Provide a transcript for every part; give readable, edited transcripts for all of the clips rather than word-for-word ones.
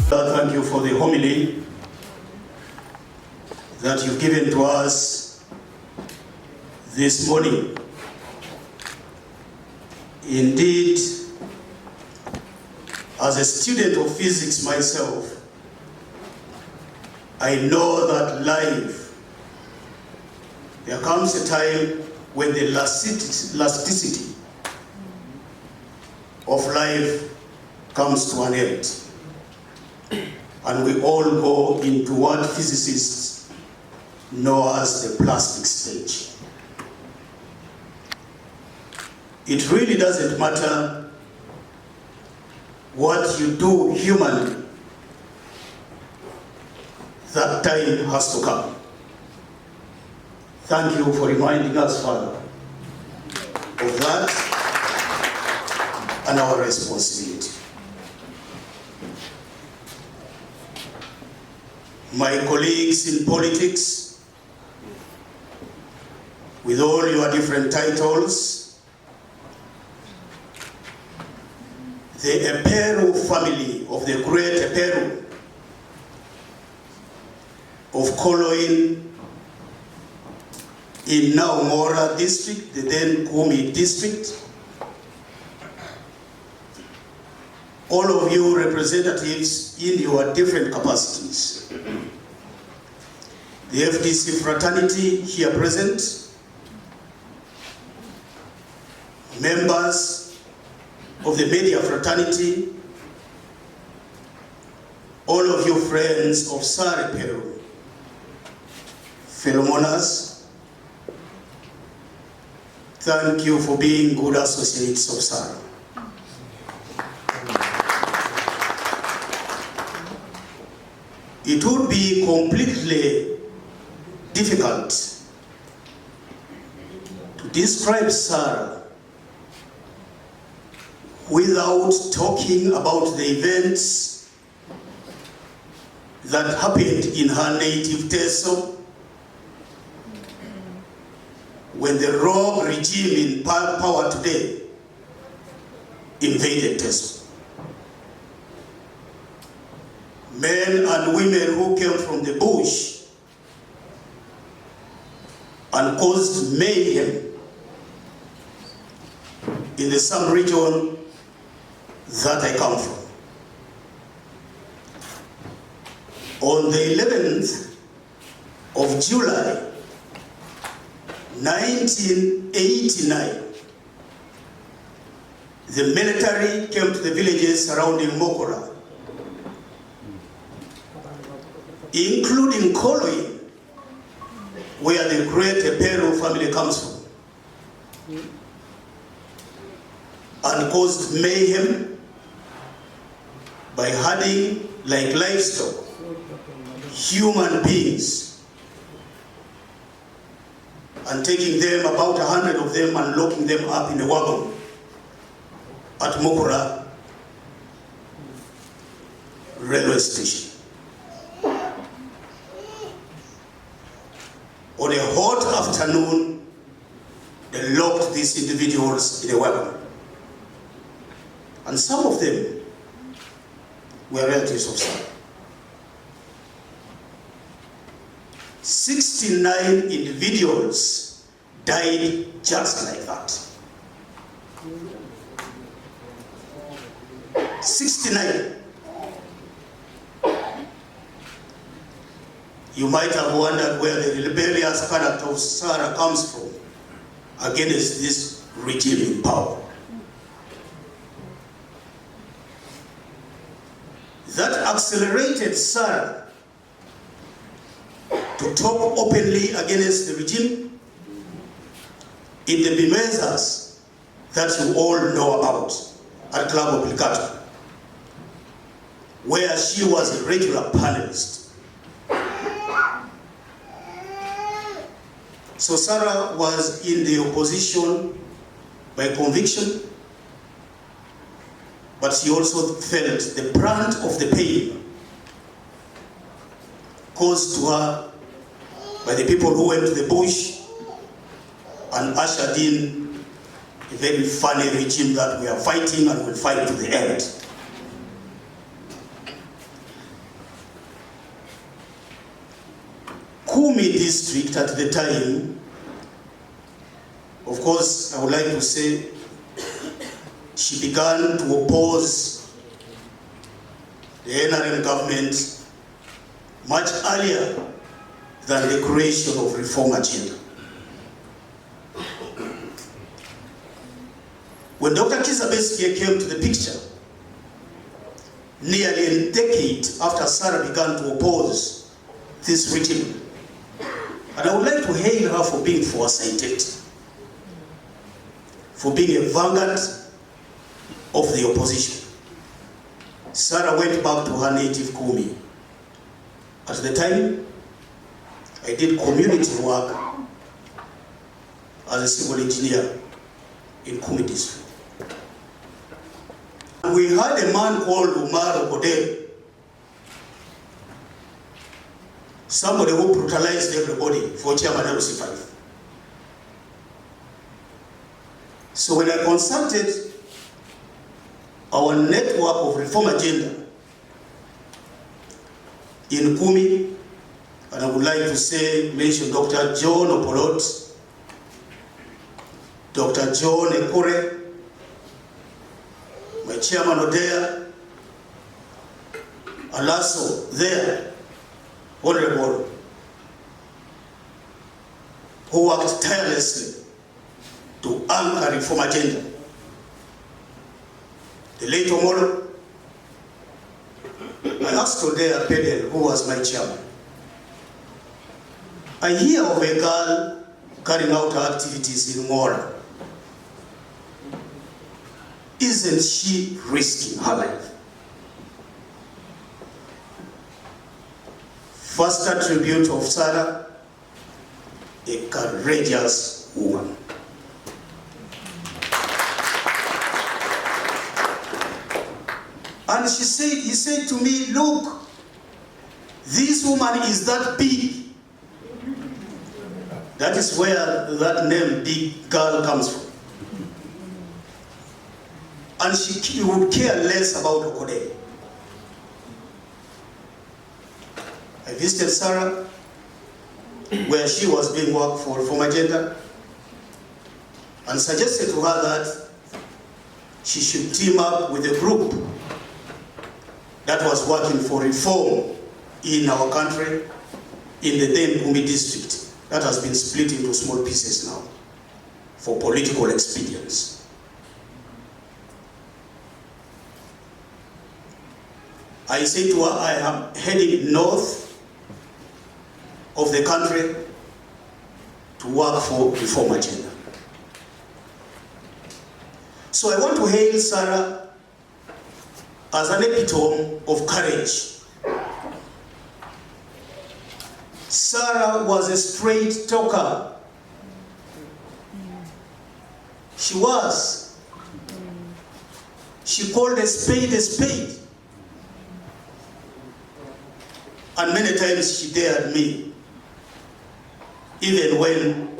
Thank you for the homily that you've given to us this morning. Indeed, as a student of physics myself, I know that life, there comes a time when the elasticity of life comes to an end. And we all go into what physicists know as the plastic stage. It really doesn't matter what you do humanly, that time has to come. Thank you for reminding us, Father, of that and our responsibility. My colleagues in politics, with all your different titles, the Eperu family of the great Eperu of Koloin in now Mora district, the then Kumi district, all of you representatives in your different capacities, the FDC fraternity here present, members of the media fraternity, all of you friends of Sarah Eperu, fellow mourners, thank you for being good associates of Sarah. It would be completely difficult to describe Sarah without talking about the events that happened in her native Teso when the rogue regime in power today invaded Teso. Men and women who came from the bush and caused mayhem in the Sam region that I come from. On the 11th of July, 1989, the military came to the villages surrounding Mokora, including Koloin, where the great Eperu family comes from, and caused mayhem by herding like livestock human beings and taking them, about 100 of them, and locking them up in a wagon at Mokora railway station. On a hot afternoon, they locked these individuals in a wagon. And some of them were relatives of Sarah. 69 individuals died just like that. 69. You might have wondered where the rebellious character of Sarah comes from against this regime in power. That accelerated Sarah to talk openly against the regime in the Bimezas that you all know about at Club Obligato, where she was a regular panelist. So Sarah was in the opposition by conviction, but she also felt the brunt of the pain caused to her by the people who went to the bush and ushered in a very funny regime that we are fighting and will fight to the end. Kumi district at the time, of course, I would like to say, she began to oppose the NRM government much earlier than the creation of reform agenda. When Dr. Kizza Besigye came to the picture, nearly a decade after Sarah began to oppose this regime, and I would like to hail her for being foresighted, for being a vanguard of the opposition. Sarah went back to her native Kumi. At the time, I did community work as a civil engineer in Kumi district. We had a man called Umar Kodel, somebody who brutalized everybody for Chairman LC5. So when I consulted our network of reform agenda in Kumi, and I would like to say, mention Dr. John Opolot, Dr. John Ekure, my chairman Odea, Alaso there, Honorable, who worked tirelessly to anchor reform agenda. The late Omolo, I asked Odea Pedel, who was my chairman, I hear of a girl carrying out her activities in Mora. Isn't she risking her life? First attribute of Sarah, a courageous woman. And he said to me, look, this woman is that big. That is where that name, big girl, comes from. And she would care less about Okode. I visited Sarah, where she was doing work for Reform Agenda, and suggested to her that she should team up with a group that was working for reform in our country, in the then Kumi district, that has been split into small pieces now, for political expedience. I said to her, I am heading north of the country to work for reform agenda. So I want to hail Sarah as an epitome of courage. Sarah was a straight talker. She was. She called a spade a spade. And many times she dared me, even when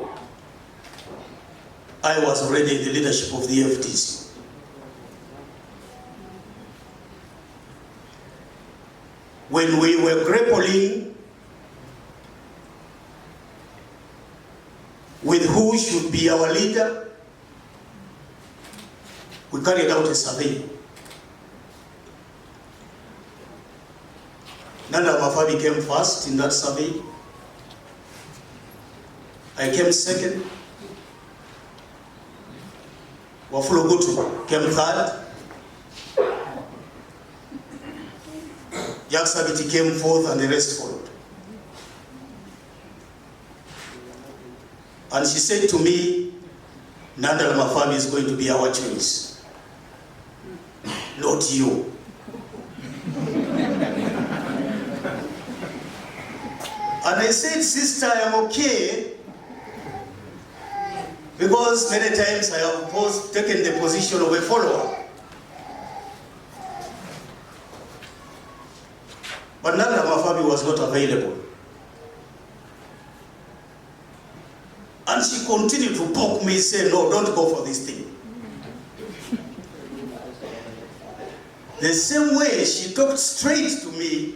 I was already in the leadership of the FTC. When we were grappling with who should be our leader, we carried out a survey. Nanda Mafabi came first in that survey. I came second. Wafula Gutu came third. Yaksabiti came fourth, and the rest followed. And she said to me, Nanda Mafabi is going to be our choice, not you. And I said, sister, I am okay, because many times I have taken the position of a follower. But Nanda Mafabi was not available. And she continued to poke me, say, no, don't go for this thing. The same way she talked straight to me,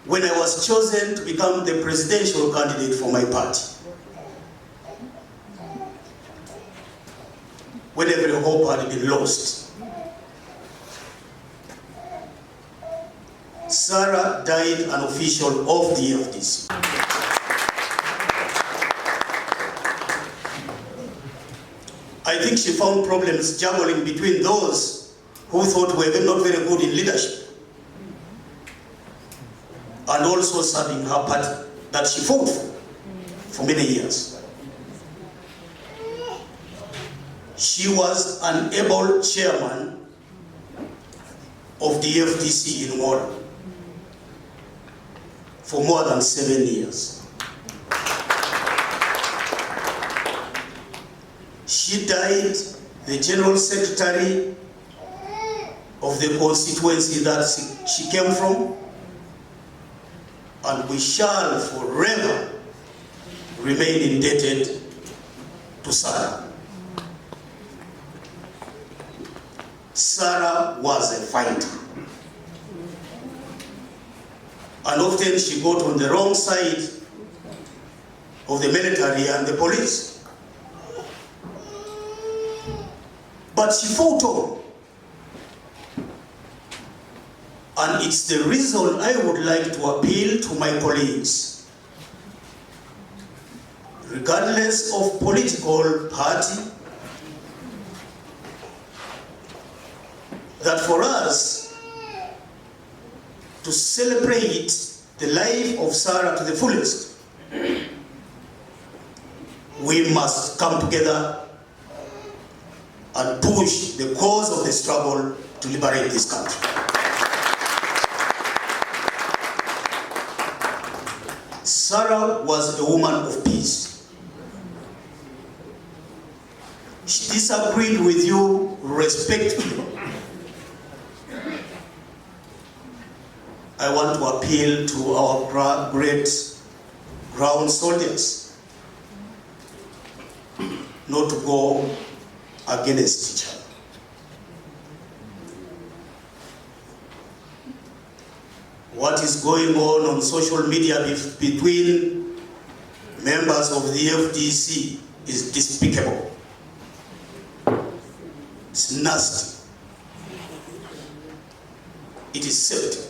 when I was chosen to become the presidential candidate for my party. When every hope had been lost. Sarah died an official of the FDC. I think she found problems juggling between those who thought we were not very good in leadership and also serving her party that she fought for many years. She was an able chairman of the FDC in Ward for more than 7 years. She died the General Secretary of the constituency that she came from, and we shall forever remain indebted to Sarah. Sarah was a fighter. And often she got on the wrong side of the military and the police. But she fought on. And it's the reason I would like to appeal to my colleagues, regardless of political party, that for us to celebrate the life of Sarah to the fullest, we must come together and push the cause of the struggle to liberate this country. Sarah was a woman of peace. She disagreed with you respectfully. I want to appeal to our great ground soldiers not to go against each other. What is going on social media between members of the FDC is despicable. It's nasty. It is septic.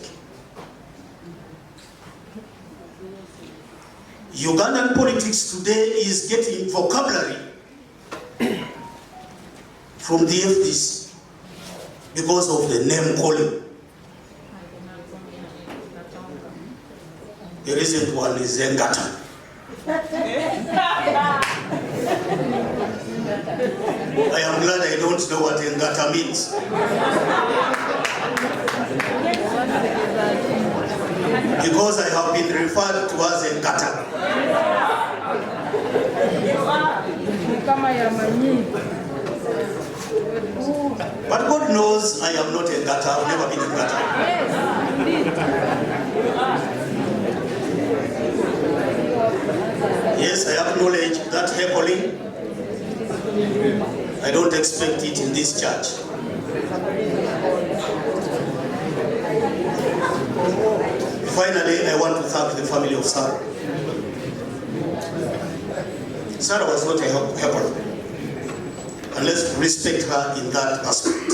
Ugandan politics today is getting vocabulary from the FDC because of the name calling. The recent one is Ngata. I am glad I don't know what Ngata means. Because I have been referred to as Ngata. But God knows I am not a Ngata. I've never been a Ngata. Yes, I acknowledge that heckling. I don't expect it in this church. Finally, I want to thank the family of Sarah. Sarah was not a heckler. And let's respect her in that aspect.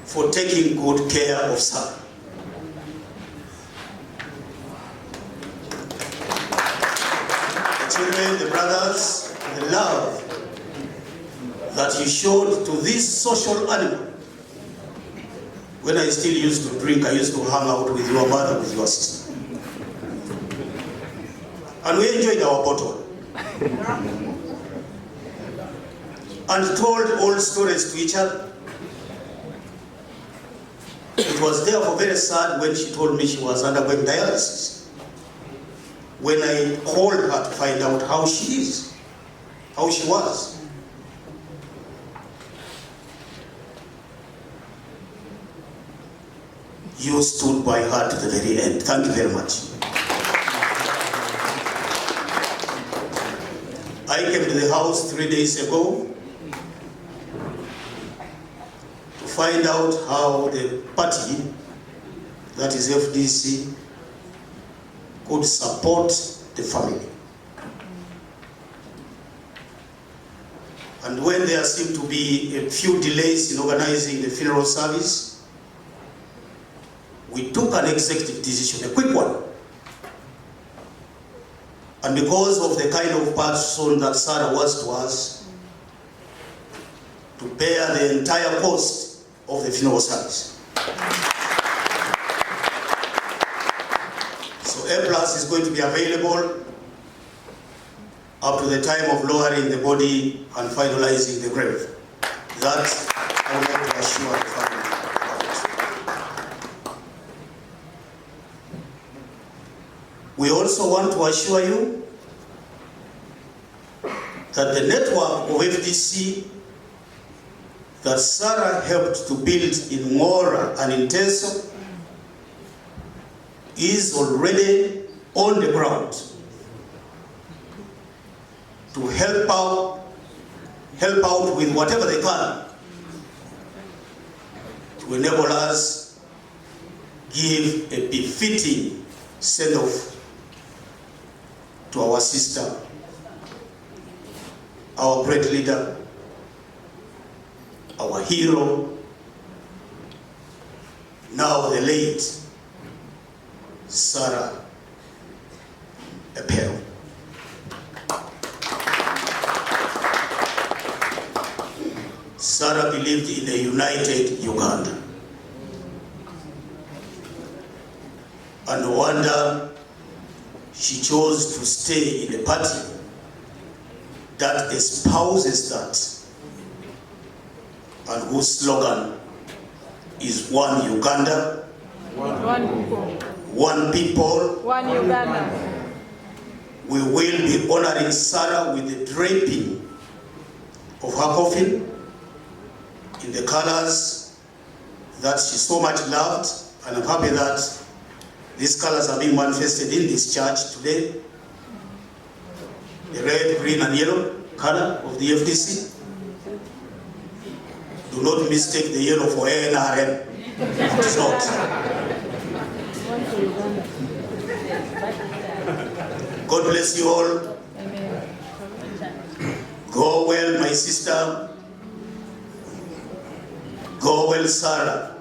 For taking good care of Sarah. Children, the brothers, the love that you showed to this social animal. When I still used to drink, I used to hang out with your mother, with your sister. And we enjoyed our bottle. And told old stories to each other. It was therefore very sad when she told me she was undergoing dialysis. When I called her to find out how she is, how she was. You stood by her to the very end. Thank you very much. I came to the house 3 days ago to find out how the party that is FDC, could support the family. And when there seemed to be a few delays in organizing the funeral service, we took an executive decision, a quick one. And because of the kind of person that Sarah was to us, to bear the entire cost of the funeral service. So A+ is going to be available up to the time of lowering the body and finalizing the grave. That I would like to assure the family. We also want to assure you that the network of FDC that Sarah helped to build in Ngora and in Teso is already on the ground to help out with whatever they can to enable us give a befitting send-off to our sister, our great leader, our hero, now the late Sarah Eperu. Sarah believed in a united Uganda. And no wonder she chose to stay in a party that espouses that and whose slogan is one Uganda, one people, one Uganda. We will be honoring Sarah with the draping of her coffin in the colors that she so much loved, and I'm happy that these colors are being manifested in this church today. The red, green, and yellow color of the FDC. Do not mistake the yellow for ANRM. It's not. God bless you all. Amen. Go well, my sister. Go well, Sarah.